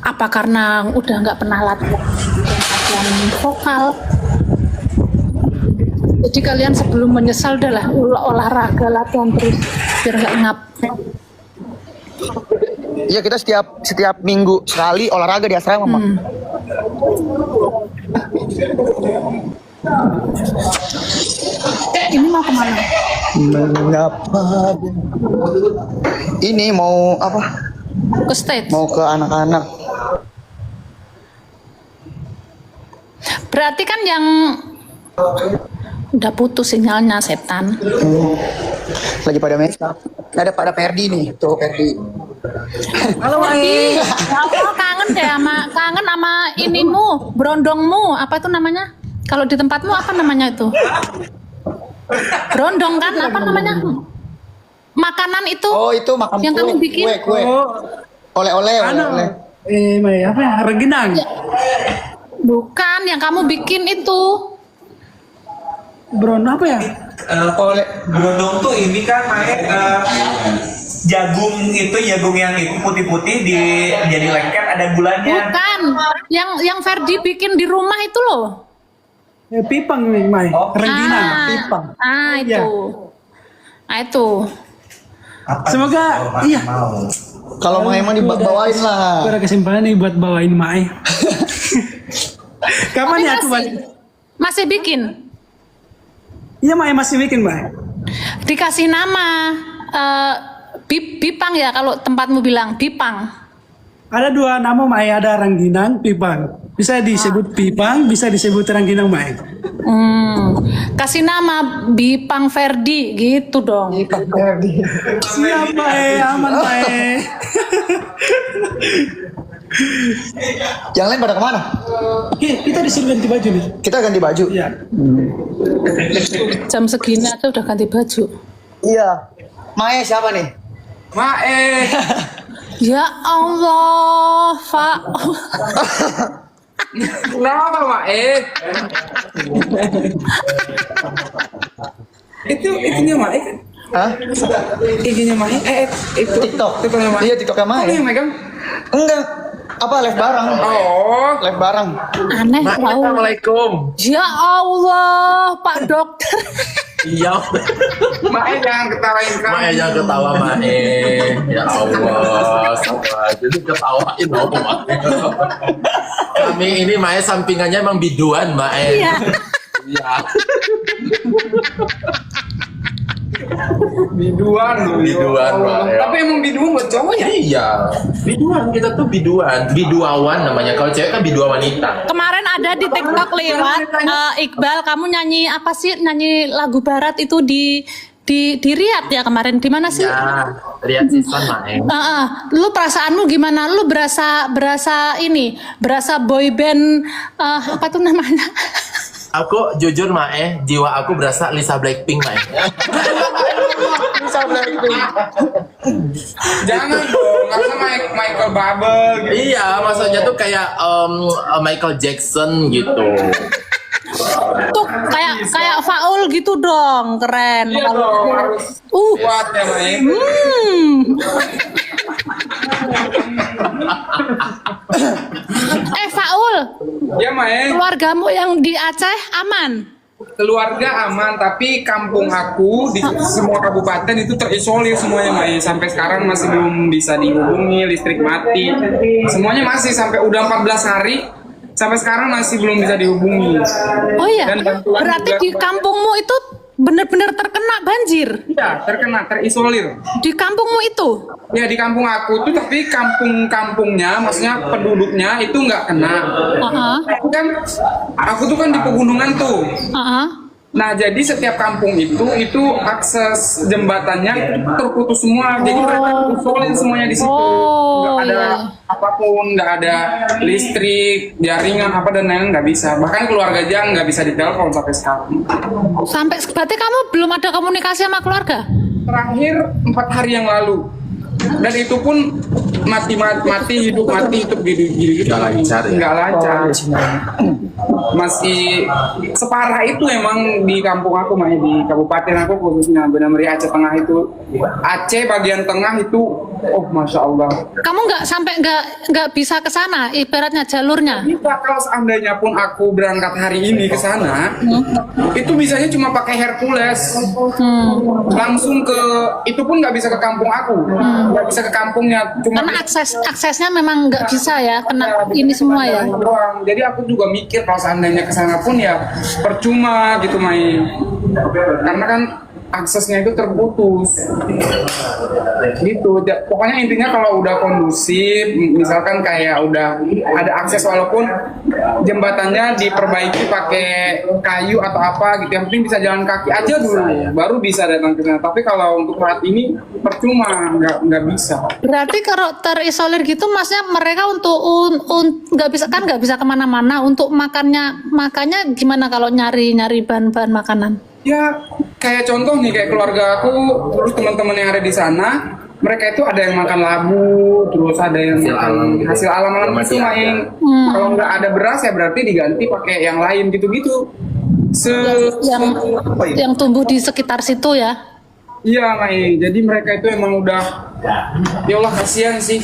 Apa karena udah nggak pernah latihan vokal? Jadi kalian sebelum menyesal udahlah olahraga, latihan terus biar nggak ngap. Iya, kita setiap minggu sekali olahraga di asrama, Mak. Ini mau kemana? Mengapa? Ini mau apa? Ke stage. Mau ke anak-anak. Berarti kan yang udah putus sinyalnya, setan. Lagi pada make up. Ada pada Ferdi nih, tuh Ferdi. Halo Ferdi. Aku kangen sama inimu, berondongmu, apa itu namanya? Kalau di tempatmu apa namanya itu? Berondong kan? Apa namanya? Makanan itu? Oh, itu makan yang kamu bikin? Kue. Oleh-oleh. Apa ya? Rengginang. Bukan, yang kamu bikin itu. Bron apa ya? Berondong tuh ini kan jagung yang itu putih-putih jadi lengket ada gulanya. Bukan, yang Ferdi bikin di rumah itu loh. Pipang nih, Mai. Rengginang. Pipang. Itu. Iya. Itu. Semoga iya. Kalau mau emang dibawain lah. Gue ada kesempatan nih buat bawain Mai. Kapan Tapi ya aku masih bikin. Iya Mae, masih bikin Mae. Dikasih nama Bipang ya kalau tempatmu bilang Bipang. Ada 2 nama Mae, ada Rangginang, Pipang. Bisa disebut Pipang, bisa disebut Rangginang Mae. Kasih nama Bipang Ferdi gitu dong. Siap Mae, aman Mae. Yang lain pada kemana? Kita disuruh ganti baju nih. Kita ganti baju. Iya. Jam segini aja udah ganti baju. Iya. Maya siapa nih? Mae. Ya Allah, Pak. Kenapa, Mae? Itunya Mae kan? Hah? IG-nya Mae? Itu TikTok. TikToknya Mae. Iya, TikToknya Maya. Kok yang megang? Enggak. Apa live bareng? Oh. Live bareng. Aneh, wow. Assalamualaikum. Ya Allah, Pak Dokter. Iya. Mae jangan ketawain kan. Mae jangan ketawa Mae. Ya Allah, sabar. Jadi ketawain dong Mae. Kami ini Mae sampingannya emang biduan Mae. Iya. Iya. Biduan. Biduan Mae. Tapi emang biduan buat cowok ya? Iya. Biduan kita tuh biduan. Biduawan namanya. Kalau cewek kan bidua wanita. Kemarin ada di TikTok lewat Iqbal, kamu nyanyi apa sih? Nyanyi lagu barat itu di Riyadh ya kemarin. Di mana sih? Ya, lihat season Mae. Lu perasaanmu gimana? Lu berasa boy band apa tuh namanya? Aku jujur Mae, jiwa aku berasa Lisa Blackpink Mae. Jangan dong, harusnya Michael Bubble gitu. Iya, maksudnya tuh kayak Michael Jackson gitu. Tuh kayak Faul gitu dong, keren. Iya dong, harus kuat ya Mae. Faul, Ya Mae. keluargamu yang di Aceh aman? Keluarga aman, tapi kampung aku di semua kabupaten itu terisolir semuanya Mai. Sampai sekarang masih belum bisa dihubungi, listrik mati. Semuanya masih sampai udah 14 hari. Sampai sekarang masih belum bisa dihubungi. Oh iya, Dan bantuan berarti juga- di kampungmu itu benar-benar terkena banjir? Iya, terisolir. Di kampungmu itu? Ya di kampung aku tuh, tapi kampung-kampungnya, maksudnya penduduknya itu nggak kena. Aku kan, aku tuh kan di pegunungan tuh. Nah jadi setiap kampung itu akses jembatannya terputus semua. Jadi mereka terisolir semuanya di situ. Nggak ada apapun, nggak ada listrik, jaringan apa dan lain-lain nggak bisa. Bahkan keluarga aja nggak bisa ditelepon sampai sekarang. Sampai berarti kamu belum ada komunikasi sama keluarga? Terakhir 4 hari yang lalu. Dan itu pun mati hidup gitu. Nggak lancar ya? Nggak lancar. Masih separah itu emang di kampung aku, Mai, di kabupaten aku khususnya, benar-benar Aceh Tengah itu. Aceh bagian tengah itu, oh masya Allah. Kamu nggak bisa ke sana, ibaratnya jalurnya? Kita kalau seandainya pun aku berangkat hari ini ke sana, itu bisanya cuma pakai Hercules, langsung ke, itu pun nggak bisa ke kampung aku, nggak bisa ke kampungnya, cuma Karena aksesnya memang nggak bisa ya, kena ini semua ya. doang. Jadi aku juga mikir kalau seandainya ke sana pun ya percuma gitu main. Karena kan aksesnya itu terputus. Gitu. Pokoknya intinya kalau udah kondusif, misalkan kayak udah ada akses walaupun jembatannya diperbaiki pakai kayu atau apa gitu. Yang penting bisa jalan kaki aja dulu, baru bisa datang ke sana. Tapi kalau untuk saat ini percuma, nggak bisa. Berarti kalau terisolir gitu, maksudnya mereka untuk nggak bisa kemana-mana. Untuk makannya gimana kalau nyari bahan-bahan makanan? Ya kayak contoh nih, kayak keluarga aku, terus teman-teman yang ada di sana, mereka itu ada yang makan labu, terus ada yang makan hasil alam itu main. Kalau nggak ada beras ya berarti diganti pakai yang lain gitu-gitu. Yang tumbuh di sekitar situ ya? Iya Mai, jadi mereka itu emang udah, ya Allah kasihan sih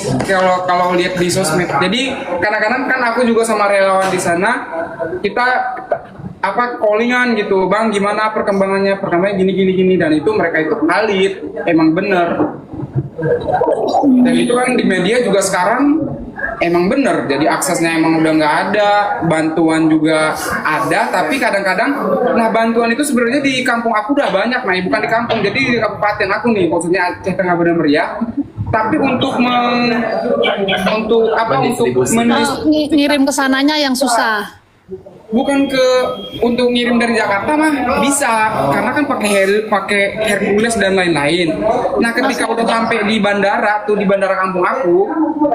kalau lihat di sosmed. Jadi kadang-kadang kan aku juga sama relawan di sana, kita callingan gitu, Bang gimana perkembangannya gini, dan itu mereka itu valid, emang bener. Dan itu kan di media juga sekarang emang bener, jadi aksesnya emang udah nggak ada, bantuan juga ada, tapi kadang-kadang, nah bantuan itu sebenarnya di kampung aku udah banyak, nah bukan di kampung, jadi di kabupaten aku nih, maksudnya Aceh Tengah Bener Meriah, tapi untuk untuk apa, untuk Ngirim ke sananya yang susah. bukan untuk ngirim dari Jakarta mah bisa, karena kan pakai Hercules dan lain-lain. Nah ketika udah sampai di bandara tuh, di bandara kampung aku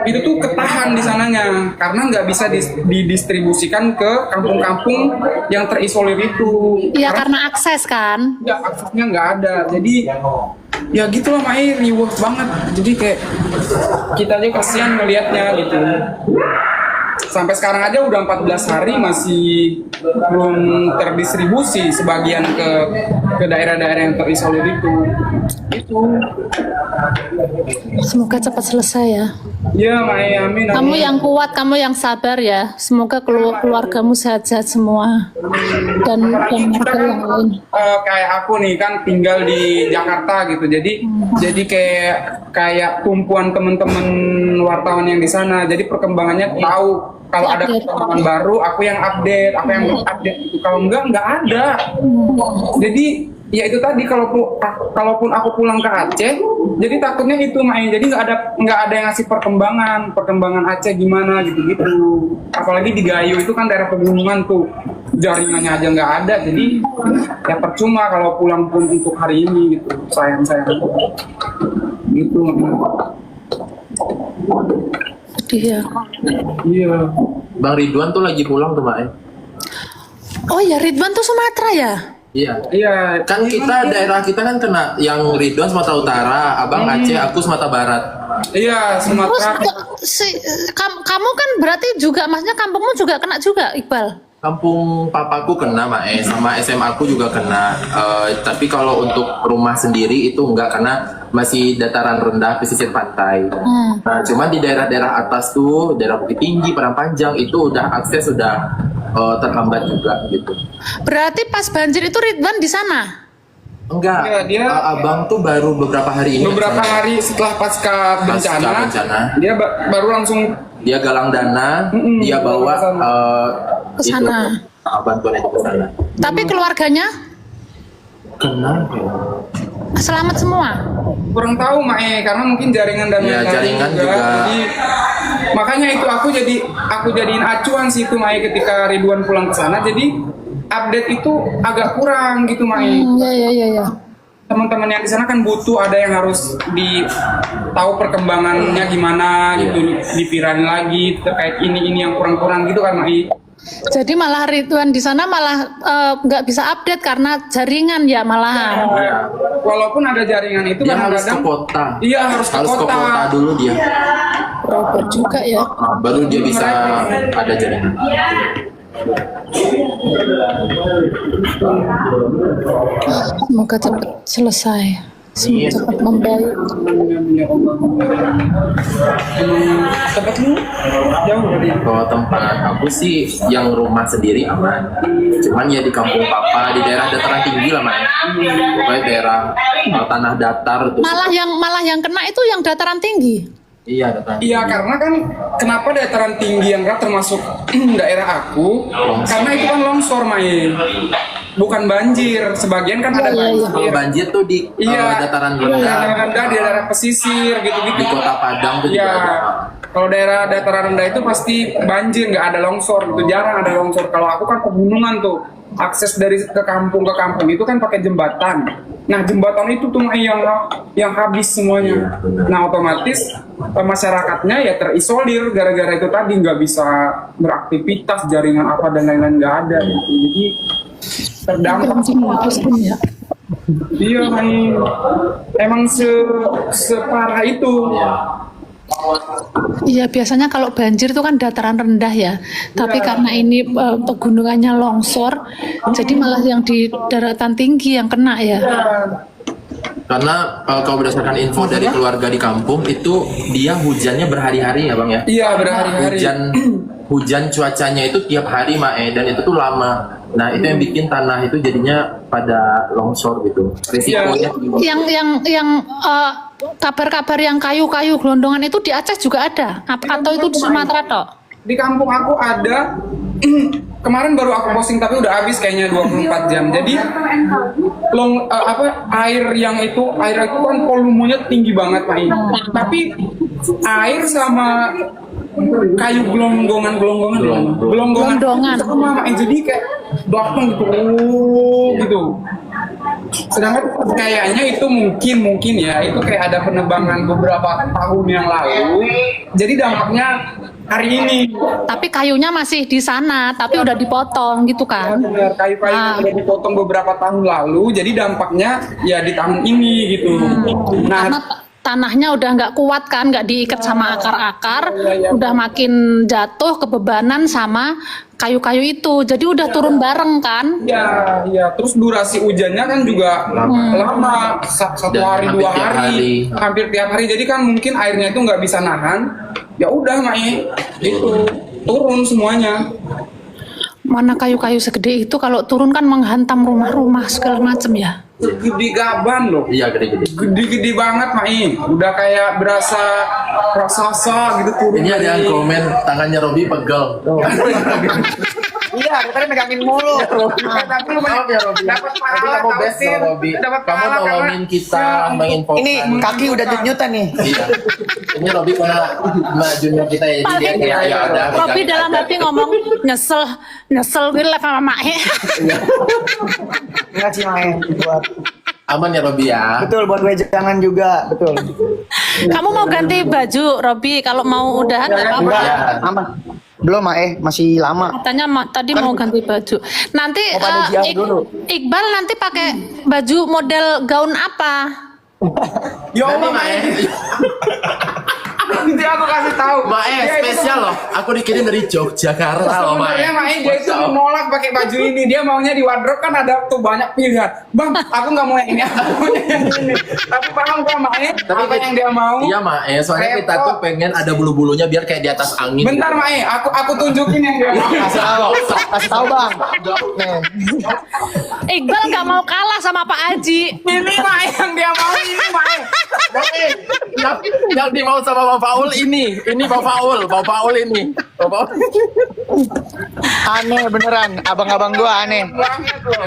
itu tuh ketahan di sananya karena nggak bisa didistribusikan ke kampung-kampung yang terisolir itu. Iya karena akses kan. Ya, aksesnya nggak ada, jadi ya gitu loh Mai, riuh banget. Jadi kayak kita aja kasihan ngelihatnya gitu. Sampai sekarang aja udah 14 hari masih belum terdistribusi sebagian ke daerah-daerah yang terisolir itu. Itu. Semoga cepat selesai ya. Ya, Mai, amin. Kamu yang kuat, kamu yang sabar ya. Semoga keluargamu sehat-sehat semua. Dan keluarga yang lain. Kayak aku nih kan tinggal di Jakarta gitu. Jadi kayak tumpuan teman-teman wartawan yang di sana. Jadi perkembangannya tahu. Kalau ada perkembangan baru, aku yang update, gitu. Kalau nggak ada. Jadi ya itu tadi, kalaupun aku pulang ke Aceh, jadi takutnya itu main. Jadi nggak ada yang ngasih perkembangan Aceh gimana gitu. Apalagi di Gayo itu kan daerah pegunungan tuh, jaringannya aja nggak ada. Jadi ya percuma kalau pulang pun untuk hari ini gitu. Sayang gitu. Sedih ya. Iya. Bang Ridwan tuh lagi pulang tuh Mae. Oh ya, Ridwan tuh Sumatera ya? Iya. Kan daerah kita kan kena, yang Ridwan Sumatera Utara, Abang Aceh, aku Sumatera Barat. Iya, Terus Sumatera. kamu kan berarti juga, maksudnya kampungmu juga kena juga, Iqbal? Kampung papaku kena Mae, sama SMA aku juga kena. Tapi kalau untuk rumah sendiri itu enggak, karena masih dataran rendah pesisir pantai. Nah, cuman di daerah-daerah atas tuh, daerah Bukit Tinggi, Padang Panjang itu udah akses sudah terhambat juga gitu. Berarti pas banjir itu Ridwan di sana? Enggak, Iya, abang tuh baru beberapa hari ini. Beberapa hari setelah pasca bencana, dia baru langsung dia galang dana, dia bawa ke sana. Bantuan itu ke sana. Tapi keluarganya Kena selamat semua? kurang tahu Mae, karena mungkin jaringan dan ya, lain-lain jaringan juga. Jadi makanya itu aku jadiin acuan sih itu Mae, ketika Ridwan pulang ke sana. Jadi update itu agak kurang gitu Mae. Iya. Teman-teman yang di sana kan butuh, ada yang harus tahu perkembangannya gimana gitu, dipiralin lagi terkait ini yang kurang-kurang gitu kan Mai. Jadi malah Ridwan di sana malah nggak bisa update karena jaringan ya malahan. Iya. Walaupun ada jaringan itu Dia harus ke kadang-kadang kota. Iya, harus ke kota dulu dia. Robot juga ya. Baru dia bisa ada jaringan. Semoga cepat selesai. Semoga cepat membaik. Ya Allah. Tempatmu jauh dari Kalau tempat aku sih yang rumah sendiri aman. Cuman ya di kampung papa, di daerah dataran tinggi lah Mas. Pokoknya daerah tanah datar tuh. Malah yang kena itu yang dataran tinggi. Iya, dataran. Iya, karena kan kenapa dataran tinggi yang termasuk daerah aku? Karena itu kan longsor main, bukan banjir. Sebagian kan ada banjir. Kalau banjir tuh di dataran rendah. Dataran rendah di daerah pesisir gitu-gitu. Di kota Padang tuh juga Iya. ada. Kalau daerah dataran rendah itu pasti banjir, nggak ada longsor gitu. Jarang ada longsor. Kalau aku kan pegunungan tuh, akses dari ke kampung itu kan pakai jembatan. Nah, jembatan itu tuh yang habis semuanya. Nah, otomatis masyarakatnya ya terisolir gara-gara itu tadi, nggak bisa beraktivitas, jaringan apa dan lain-lain nggak ada gitu. Jadi terdampak semua. Ya. Iya, emang separah itu. Iya, biasanya kalau banjir itu kan dataran rendah ya. Tapi karena ini pegunungannya longsor, jadi malah yang di daratan tinggi yang kena ya. Karena kalau berdasarkan info dari keluarga di kampung itu dia hujannya berhari-hari ya Bang ya. Iya, berhari-hari. Hujan cuacanya itu tiap hari Mae, dan itu tuh lama. Nah, itu yang bikin tanah itu jadinya pada longsor gitu. Risikonya Yang kabar-kabar yang kayu-kayu gelondongan itu di Aceh juga ada? Atau itu di Sumatera tok? Di kampung aku ada. Kemarin baru aku posting tapi udah habis kayaknya 24 jam. Jadi air itu kan volumenya tinggi banget Mai. Tapi air sama kayu gelonggongan sama Mai. Jadi kayak datang gitu. Sedangkan kayaknya itu mungkin ya itu kayak ada penebangan beberapa tahun yang lalu. Jadi dampaknya hari ini. Tapi kayunya masih di sana, tapi udah dipotong gitu kan? Benar, kayu-kayu yang udah dipotong beberapa tahun lalu, jadi dampaknya ya di tahun ini gitu. Nah, Karena tanahnya udah nggak kuat kan, nggak diikat sama akar-akar, udah makin jatuh kebebanan sama kayu-kayu itu, jadi udah turun bareng kan? ya, terus durasi hujannya kan juga lama, satu hari, hampir 2 tiap hari, hari. hampir tiap hari. Jadi kan mungkin airnya itu nggak bisa nahan. Ya udah Mai, itu turun semuanya. Mana kayu-kayu segede itu kalau turun kan menghantam rumah-rumah segala macem ya? Gede gaban loh. Iya, gede-gede. Gede-gede banget Mai. Udah kayak berasa raksasa gitu turun. Ini ada yang komen tangannya Robi pegel. Iya, daripada megangin mulu. Tapi lu Maaf ya Robi. dapat Tapi pahala kamu tau, best Sin. loh Robi. Dapat Kamu pahala nolongin karena- kita menginfokan. Ini kaki udah nyut-nyutan nih. Iya. Ini Robi kena Mbak Junior kita ya. Jadi dia kayak ya ada. Robi pegang dalam aja. hati ngomong nyesel gitu lah sama Mae. Enggak sih Mae, buat Aman ya Robi ya. betul buat wejangan juga, betul. Kamu mau ganti baju Robi kalau mau udahan nggak apa-apa. Enggak, Ya. aman. Belum Mae, masih lama. Katanya tadi mau ganti baju. Nanti Mau pada jiah dulu. Iqbal nanti pakai baju model gaun apa? Ya Nanti Allah Mae. Mai. Nanti aku kasih tahu. Mae Dia itu spesial loh. Aku dikirim dari Yogyakarta loh Mae. Sebenarnya Mai dia itu menolak pakai baju ini. Dia maunya di wardrobe kan ada tuh banyak pilihan. Bang, aku nggak mau yang ini, aku mau yang ini. Tapi paham kan Mai? Apa yang dia mau? Iya Mae, soalnya kita Repot. tuh pengen ada bulu-bulunya biar kayak di atas angin. Bentar Mai, aku tunjukin yang dia mau. Kasih tahu Bang. Nih. Iqbal nggak mau kalah sama Pak Haji. Ini Mai yang dia mau ini Mai. yang dimau sama Bang Paul ini Bang Paul ini. Bang Paul. Aneh beneran, abang-abang gua aneh. Banget loh.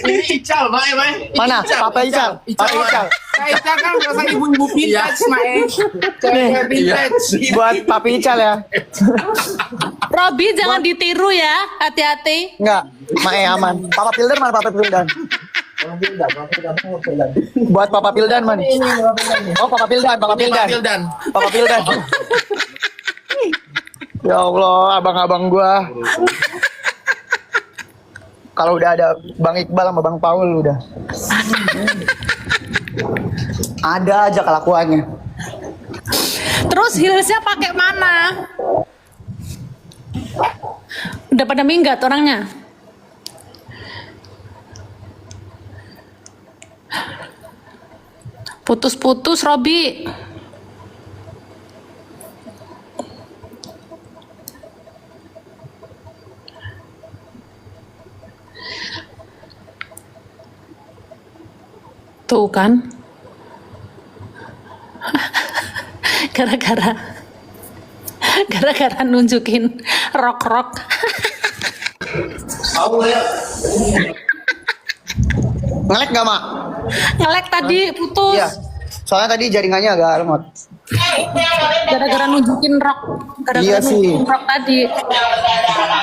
Ini Ical, Mae. Mana? Papa Ical. Papa Ical. Kayak kan biasa ibu-ibu vintage Mai. Kayak vintage. Buat Papi Ical ya. Robi jangan ditiru ya, hati-hati. Enggak, Mae aman. Papa Pildan mana Papa Pildan? Buat Papa Pildan man. Oh Papa Pildan. Pildan. Papa Pildan. Ya Allah, abang-abang gua. Kalau udah ada Bang Iqbal sama Bang Paul udah. Ada aja kelakuannya. Terus heelsnya pakai mana? Udah pada minggat orangnya. Putus-putus Robi. Tuh kan. Gara-gara nunjukin rok-rok. Ngelek gak Mak? Ngelek tadi putus. Iya. Soalnya tadi jaringannya agak lemot. Gara-gara nunjukin rok. Gara-gara Iya sih. nunjukin rok tadi.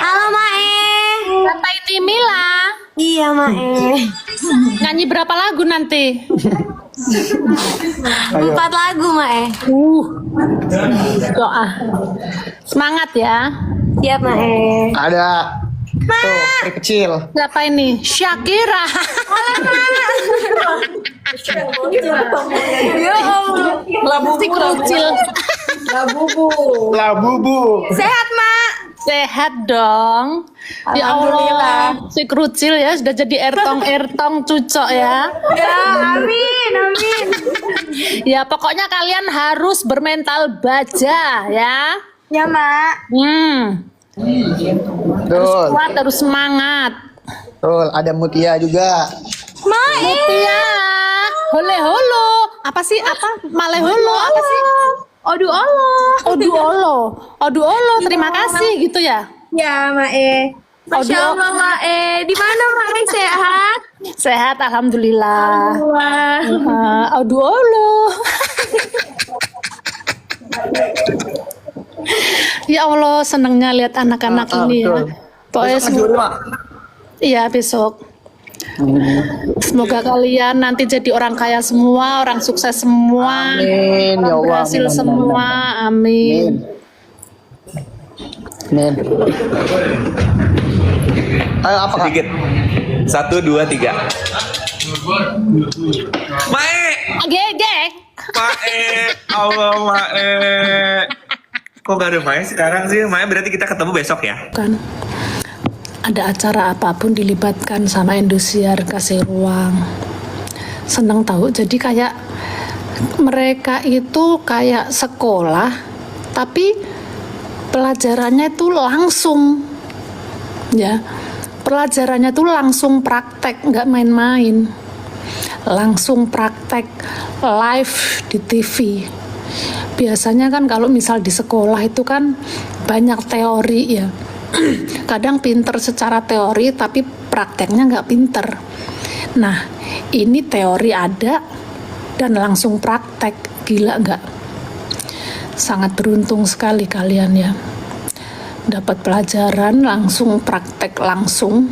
Halo Mae. Kata ini Mila. Iya Mae. Nyanyi berapa lagu nanti? 4 lagu Mae. Doa. Semangat ya. Siap Mae. Ada tuh peri kecil. Siapa ini? Shakira. Ya Allah. Si kerucil. Lah bubu. Sehat Mak. Sehat dong. Ya Allah. Si kerucil ya sudah jadi ertong cucok ya. Ya amin amin. Ya pokoknya kalian harus bermental baja ya. Ya Mak. Betul. Kuat, harus semangat. Betul, ada Mutia juga. Mae. Ya, hole holo. Apa sih? Apa? Maleholo apa sih? Aduh Allah. Odu olo. Terima kasih gitu ya. Ya, Mae. Masya Aduh. Allah, Mae. Di mana Mae sehat? Sehat alhamdulillah. Wah. Odu olo. Ya Allah, senangnya lihat anak-anak ini ya. betul. Pokoknya Besok Juli, Mak. iya besok. Semoga kalian nanti jadi orang kaya semua, orang sukses semua, Amin, ya Allah. berhasil Amin, amin, semua, amin. Amin. Ayo apa Kak? Sedikit. 1, 2, 3. Mae, Gegek. Mae, Allah Mae. Kok gak ada Mae sekarang sih? Mae berarti kita ketemu besok ya? Kan ada acara apapun dilibatkan sama Indosiar, kasih ruang. Senang tahu. Jadi kayak mereka itu kayak sekolah, tapi pelajarannya itu langsung, ya. Pelajarannya tuh langsung praktek, nggak main-main. Langsung praktek live di TV. Biasanya kan kalau misal di sekolah itu kan banyak teori ya. Kadang pinter secara teori tapi prakteknya nggak pinter. Nah, ini teori ada dan langsung praktek. Gila nggak? Sangat beruntung sekali kalian ya. Dapat pelajaran langsung, praktek langsung.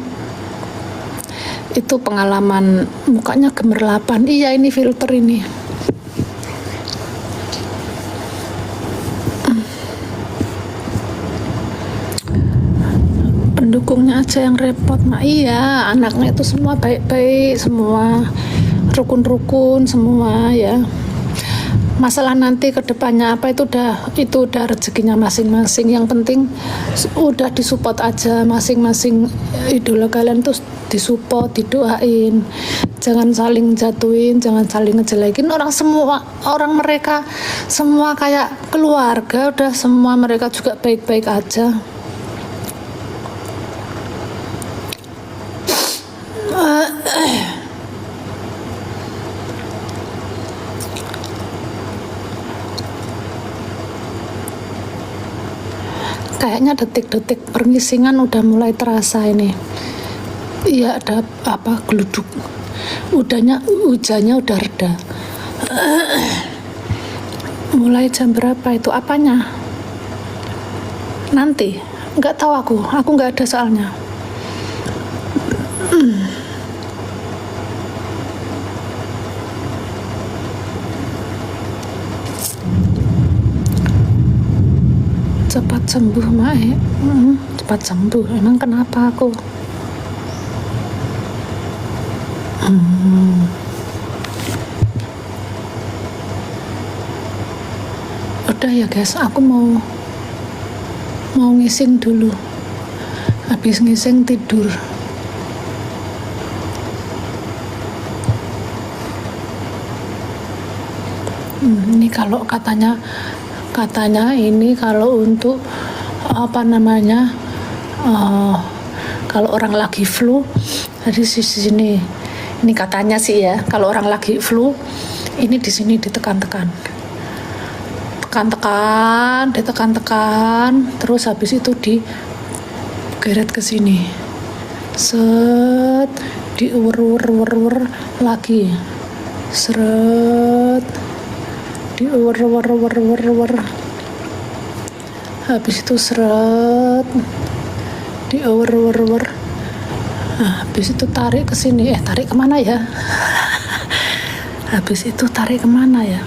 Itu pengalaman. Mukanya gemerlapan. Iya, ini filter ini. Pendukungnya aja yang repot, Mak. Iya, anaknya itu semua baik-baik, semua rukun-rukun semua ya. Masalah nanti ke depannya apa itu udah rezekinya masing-masing. Yang penting udah disupport aja masing-masing idola kalian tuh, disupport, didoain. Jangan saling jatuhin, jangan saling ngejelekin orang semua. Orang mereka semua kayak keluarga, udah semua mereka juga baik-baik aja. Kayaknya detik-detik permisingan udah mulai terasa ini. Iya, ada apa geluduk. Hujannya udah reda. Mulai jam berapa itu apanya? Nanti nggak tahu aku nggak ada soalnya. Cepat sembuh, Mae. Cepat sembuh. Emang kenapa aku? Udah ya guys, aku mau ngising dulu. Habis ngising tidur. Ini kalau katanya ini kalau untuk apa namanya kalau orang lagi flu dari sini ini katanya sih ya, kalau orang lagi flu ini di sini ditekan-tekan terus habis itu digeret ke sini, set, diuwer lagi, seret, diuwer habis itu seret, diuwer habis itu tarik ke sini, tarik kemana ya? Habis itu tarik kemana ya?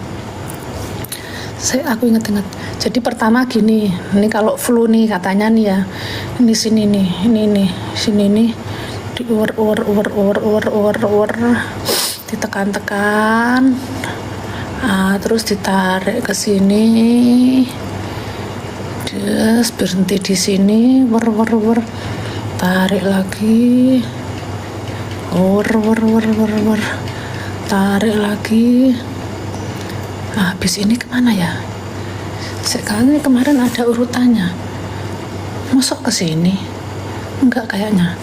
Aku ingat-ingat. Jadi pertama gini, ini kalau flu nih katanya nih ya, ini sini nih, ini sini nih, diuwer, ditekan-tekan, terus ditarik ke sini, terus berhenti di sini, tarik lagi, tarik lagi. Habis ini kemana ya? Sekarang kemarin ada urutannya. Masuk ke sini? Enggak kayaknya.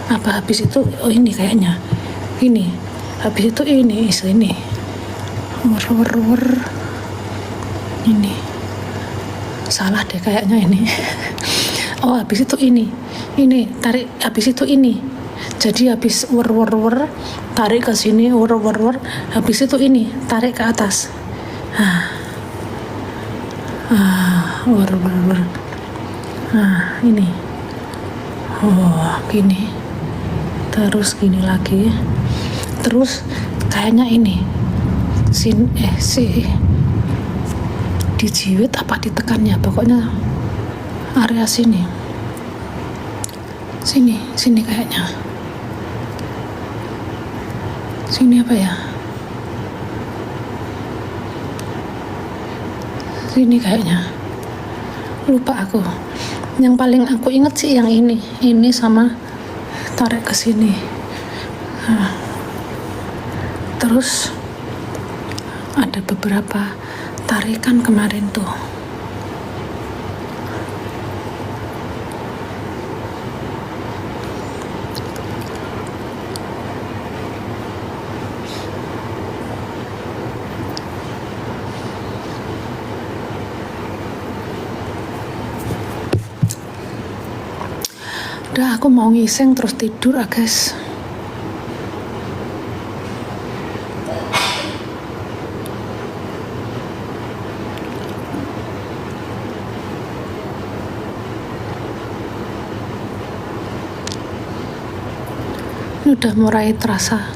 Apa habis itu? Oh ini kayaknya. Ini. Habis itu ini sini. Wer. Ini salah deh kayaknya ini. Oh, habis itu ini tarik, habis itu ini. Jadi habis wer tarik ke sini, wer habis itu ini tarik ke atas. Wer. Nah, ini. Oh, gini. Terus gini lagi. Terus kayaknya ini. Dijiwit apa ditekannya, pokoknya area sini kayaknya. Sini apa ya? Sini kayaknya. Lupa aku. Yang paling aku inget sih yang ini sama tarik ke sini. Terus ada beberapa tarikan kemarin tuh. Udah, aku mau ngiseng terus tidur, guys. Ini udah mulai terasa